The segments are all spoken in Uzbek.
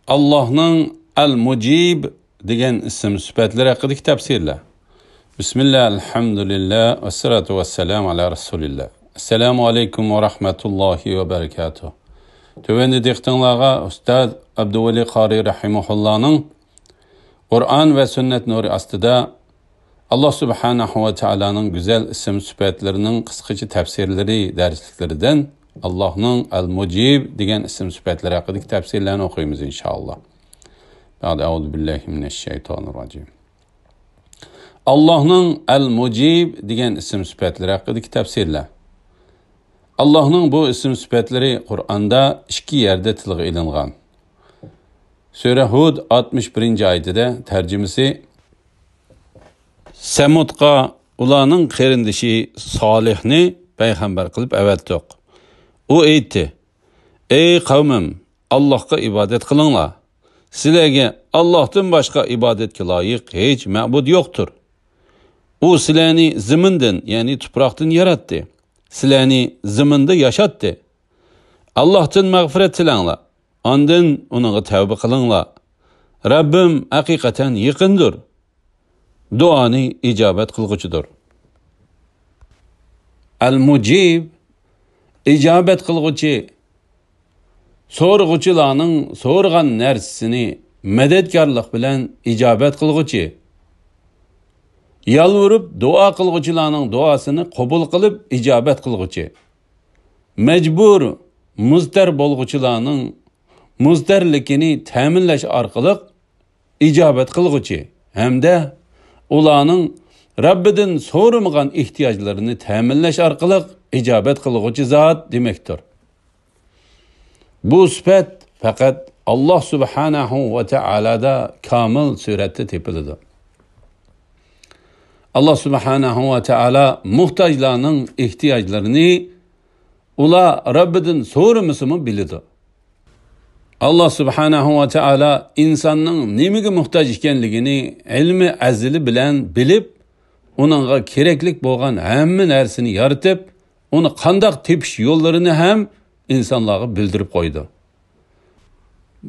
Allah'ın El-Mujib degan ism sifatlari haqidagi tafsirlar. Bismillah, elhamdülillah, ve salatu ve selamu ala Resulillah. Assalamu alaikum ve rahmetullahi ve berekatuhu. Tövende diktanlağa Ustaz Abduvali Qari Rahimullah'ın Kur'an ve sünnet nuri astida Allah Subhanahu ve Teala'nın güzel isim sifatlarının kıskaca tefsirleri dersliklerinden Allah'ın El-Mujib degan isim sifatları haqidagi tefsirlerini okuyumuz inşallah. Euzu billahi mineşşeytanirracim. Allah'ın El-Mujib degan isim sifatları haqidagi tefsirler. Allah'ın bu isim sifatları Kur'an'da iki yerde tilga ilingan. Sure Hud 61. ayetide tercümesi Semudqa ularning qarindishi Solihni payg'ambar qilib avatdiq. U aytdi: "Ey qavmim, Allohga ibodat qilinglar. Sizlarga Allohdan boshqa ibodatga loyiq hech ma'bud yo'qdir. U sizlarni zamindan, ya'ni tuproqdan yaratdi. Sizlarni zaminda yashatdi. Allohdan mag'firat tilanglar. Ondan uningga tavba qilinglar. Rabbim haqiqatan yaqindir. Duani ijobat qilguchidir." Al-Mujib ijobat qilguchi, so'rg'uchilarning so'rgan narsasini madadkorlik bilan ijobat qilguchi, yalvurib duo qilguchilarning duosini qabul qilib ijobat qilguchi, majbur muztar bo'lguchilarning muztarligini ta'minlash orqali ijobat qilguchi hamda ularning Rabbidan so'ramagan ehtiyojlarini ta'minlash orqali ijobat qilguchi zot demakdir. Bu sifat faqat Alloh subhanahu va taolada kamil suratda tepiladi. Alloh subhanahu va taolo muhtojlarning ehtiyojlarini ular Rabbidan so'ramasimi biladi. Allah subhanahu wa taala insonning nimaga muhtoj ekanligini ilmi azli bilan bilib, uningga keraklik bo'lgan hamma narsani yaratib, uni qandoq tepish yo'llarini ham insonlarga bildirib qo'ydi.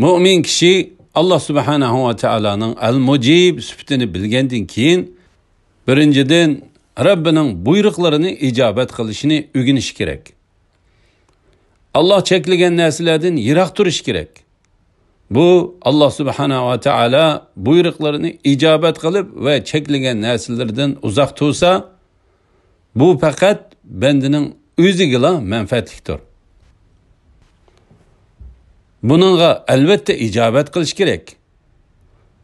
Mu'min kishi Allah subhanahu wa taolaning al-Mujib sifatini bilgandan keyin birinchidan Rabbining buyruqlarini ijobat qilishni o'rganish kerak. Allah cheklagan narsalardan yiroq turish kerak. Bu Allah subhanahu wa taala buyruqlarini ijobat qilib va cheklagan narsalardan uzoq tursa, bu faqat bandining o'ziga manfaatlikdir. Buningga albatta ijobat qilish kerak.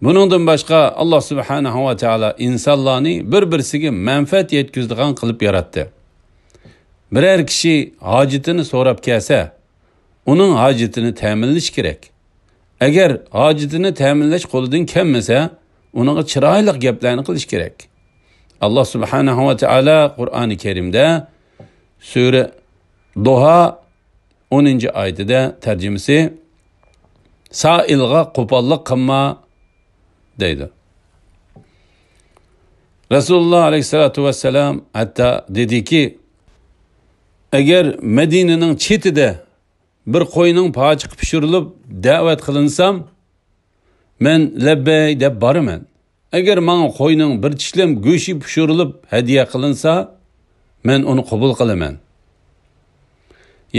Buningdan boshqa Allah subhanahu wa taala insonlarni bir-birisiga manfaat yetkazadigan qilib yaratdi. Biror kishi hojatini so'rab kelsa, uning hojatini ta'minlash kerak. Agar hojatini ta'minlash qo'lidan kelmasa, uningga chiroyli gaplarni qilish kerak. Alloh subhanahu va taolo Qur'oni Karimda sura Duha 10-oyatida tarjimasi Sailga qo'pollik qilma deydi. Rasululloh alayhisolatu vassalam hatta dediki, agar Madinaning chetida bir qo'yning pochiq pishirilib da'vat qilinsam, men labbay deb boraman. Agar menga qo'yning bir tishlam go'shi pishirilib hadiya qilinsa, men uni qabul qilaman.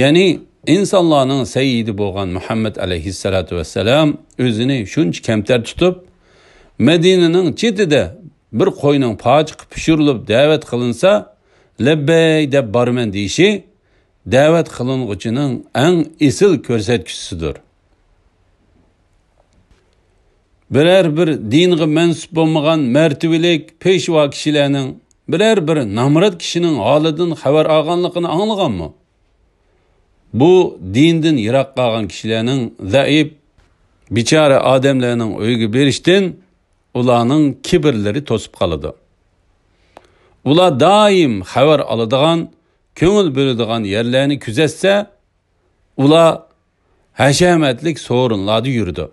Ya'ni insonlarning sayyidi bo'lgan Muhammad alayhissalatu vassalam o'zini shuncha kamtar tutib, Madinaning chetida bir qo'yning pochiq pishirilib da'vat qilinsa, labbay deb boraman deyishi da'vat qilinguchining eng esil ko'rsatkichisidir. Biror bir dinga mansub bo'lmagan martabalik peshvo kishilarning biror bir namrat kishining holidan xabar olganligini anglaganmi? Bu dindan yiroq qolgan kishilarning zaif, bichora odamlarning o'yiga berishdan ularning kibrlari to'sib qoladi. Ular doim xabar oladigan, ko'ngil bo'ladigan yerlarni kuzatsa, ular hashamatlik so'rinlarda yurdi.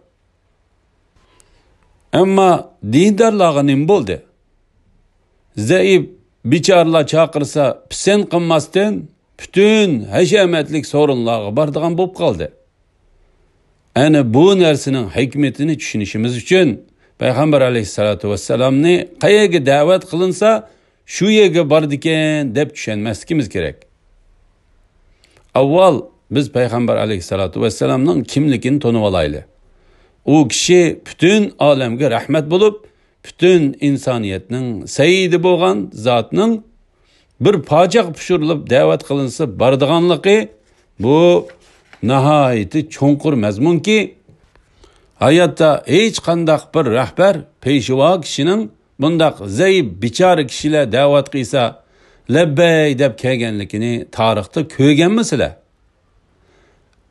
Ammo dindorlarga nim bo'ldi? Zaif bichorlar chaqirsa, pisan qilmasdan bütün hashamatlik so'rinlarga boradigan bo'lib qoldi. Ana bu narsaning hikmetini tushunishimiz uchun Payg'ambar alayhissalatu vassalamni qayerga da'vat qilinsa, shu yerga bordikan deb tushunmasligimiz kerak. Avval biz Payg'ambar alayhissalatu vassalamning kimligini tanib olaylik. U kishi butun olamga rahmat bo'lib, butun insoniyatning sayyidi bo'lgan zotning bir pochaq pushurilib da'vat qilinsa bordiganligi bu nihoyatda cho'nqur mazmunki, hayotda hech qanday bir rahbar, peshvo kishining bundaq zaif, bichora kishilar da'vat qilsa, labbay deb kelganligini tarixda ko'rganmisizlar?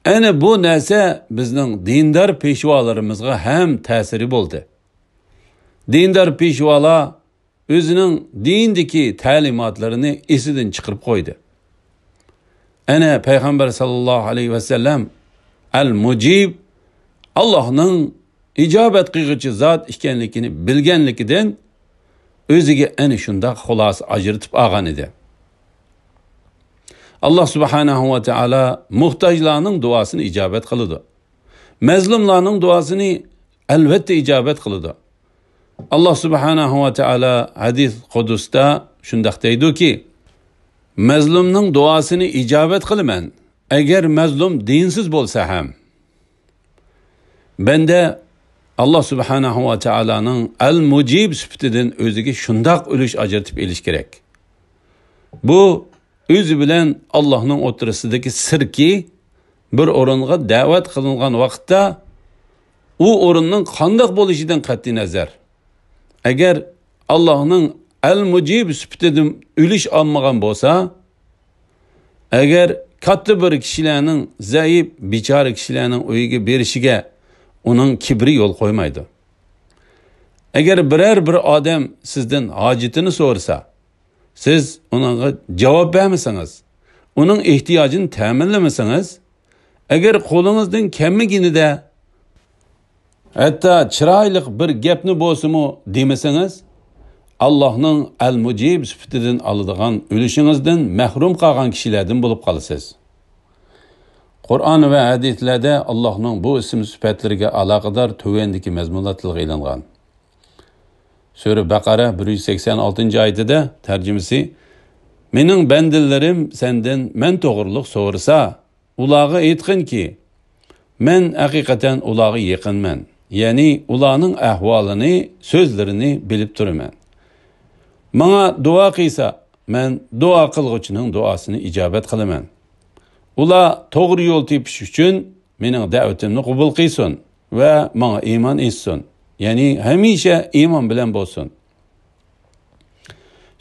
Ana bu narsa bizning dindor peshvolarimizga ham ta'siri bo'ldi. Dindor peshvolar o'zining dindagi ta'limotlarini esidan chiqarib qo'ydi. Ana Payg'ambar sallallohu alayhi vasallam al-Mujib, Allohning ijobat qilguvchi zot ekanligini bilganligidan o'ziga ana shunda xulos ajratib olgan edi. Allah subhanahu va taala muhtojlarning duosini ijobat qiladi. Mazlumlarning duosini albatta ijobat qiladi. Allah subhanahu va taala hadis qudusda shundaq deydi-ki, mazlumning duosini ijobat qilaman, agar mazlum dinsiz bo'lsa ham. Benda Allah subhanahu va taolaning al-Mujib sifatidan o'ziga shundaq ulush ajratib elish kerak. Bu o'zi bilan Allohning o'tirisidagi sirki, bir o'ringa da'vat qilingan vaqtda u o'rinning qanday bo'lishidan qat'iy nazar, agar Allohning al-Mujib sifatidan ulush olmagan bo'lsa, agar katta bir kishilarning zaif, bichora kishilarning uyiga berishiga uning kibri yo'l qo'ymaydi. Agar biror bir odam sizdan hojatini so'rasa, siz unga javob bermasangiz, uning ehtiyojini ta'minlamasangiz, agar qo'lingizdan kelmaganida hatto chiroyli bir gapni bo'lsa-mu demasangiz, Allohning al-Mujib sifatidan oladigan ulushingizdan mahrum qolgan kishilardan bo'lib qolasiz. Qur'on va hadislarda Allohning bu ism sifatlariga aloqador tuvandagi mazmunlar tilga ilingan. Sura Baqara 186-oyatida tarjimasi: "Mening bandilarim sendan men to'g'riliq so'rasa, ularga aytqinki, men haqiqatan ularga yaqinman. Ya'ni ularning ahvolini, so'zlarini bilib turaman. Menga duo qilsa, men duo qilguvchining duosini ijobat qilaman. Ular to'g'ri yo'l tepish uchun mening da'vatimni qabul qilsin va menga iymon etsin. Ya'ni hamisha iymon bilan bo'lsin."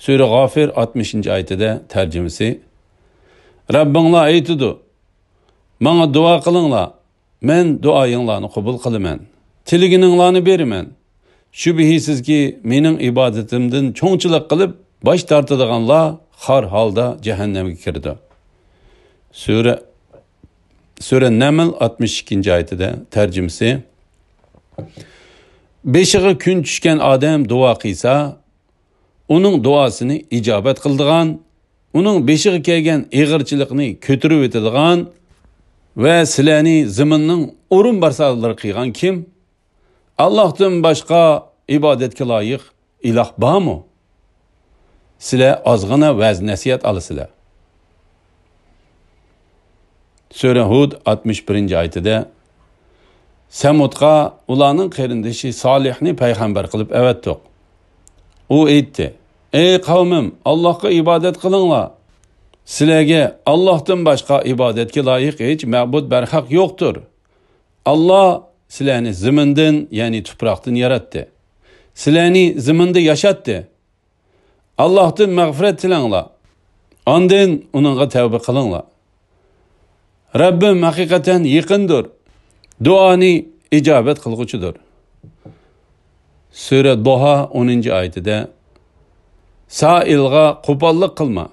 Sura G'ofir 60-oyatida tarjimasi: "Rabbinglar aytdi: Menga duo qilinglar, men duoyinglarni qabul qilaman. Tilagininglarni beraman. Shubhisizki mening ibodatimdan cho'ngchilik qilib bosh tortadiganlar har holda jahannamga kirdi." Sura Naml 62-oyatida tarjimasi: "Beshiga kun tushgan odam duo qilsa, uning duosini ijobat qiladigan, uning beshiga kelgan ig'irchilikni ko'tarib o'tadigan va sizlarni zaminning o'rin barsalari qilgan kim? Allohdan boshqa ibodatga loyiq iloh bormi? Sizlar ozg'ina va'z nasihat olasizlar." Sura Hud 61-oyatida Samudga ularning qarindoshi Solihni payg'ambar qilib avatdiq. U aytdi: "Ey qavmim, Allohga ibodat qilinglar. Sizlarga Allohdan boshqa ibodatga loyiq hech ma'bud barhaq yo'qdir. Alloh sizlarni zamindan, ya'ni tuproqdan yaratdi. Sizlarni zaminda yashatdi. Allohdan mag'firat tilanglar. Ondan uningga tavba qilinglar. Rabbim haqiqatan yaqindir. Duoni ijobat qilguvchidir." Sura Duha 10-oyatida Sailga qo'pollik qilma.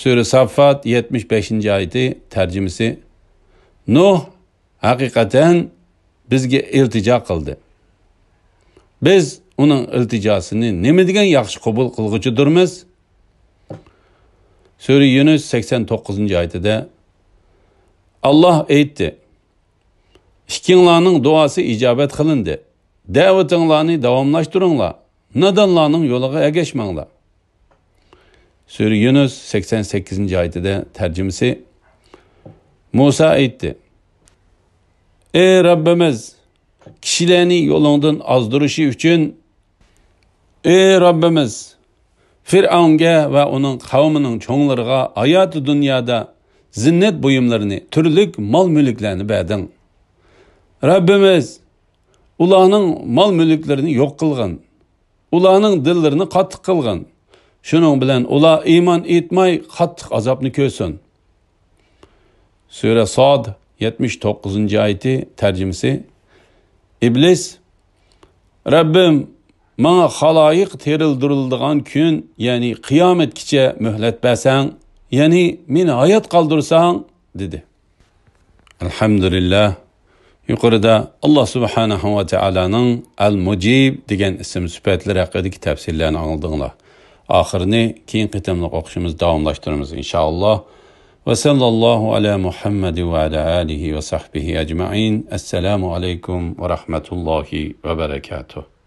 Sura Saffat 75-oyati tarjimasi: Nuh haqiqatan bizga iltijo qildi. Biz uning iltijosini nima degan yaxshi qabul qilguvchidirmiz? Sura Yunus 89-oyatida Allah aytdi: "İkinglarning duosi ijobat qilindi. Da'vatinglarni davomlashtiringlar. Nadonlarning yo'liga ergashmanglar." Sura Yunus 88-oyatida tarjimasi: Musa aytdi: "Ey Rabbimiz, kishilarni yo'lingdan ozdirishi uchun ey Rabbimiz, Fir'avnga va uning qavmining cho'nglariga hayoti dunyoda zinnat buyumlarini, turlik mol-mulklarni berding. Rabbimiz, ularning mol-mulklarini yo'q qilgin. Ularning dillarini qattiq qilgin. Shuning bilan ular iymon etmay qattiq azobni ko'rsin." Sura Sod 79-oyati tarjimasi: İblis: "Rabbim, bana haloyiq terildirildigan kun, ya'ni qiyomatgacha muhlat bersang, ya'ni meni hayot qoldirsang" dedi. Alhamdulillah. Yuqorida Alloh subhanahu va taolaning Al-Mujib degan ism sifatlari haqidagi tafsirlarni angladinglar. Oxirini keyin qitimliq o'qishimiz davomlashtiramiz inshaalloh. Va sallallohu ala Muhammad va ala alihi va sahbihi ajma'in. Assalomu alaykum va rahmatullohi va barakatuh.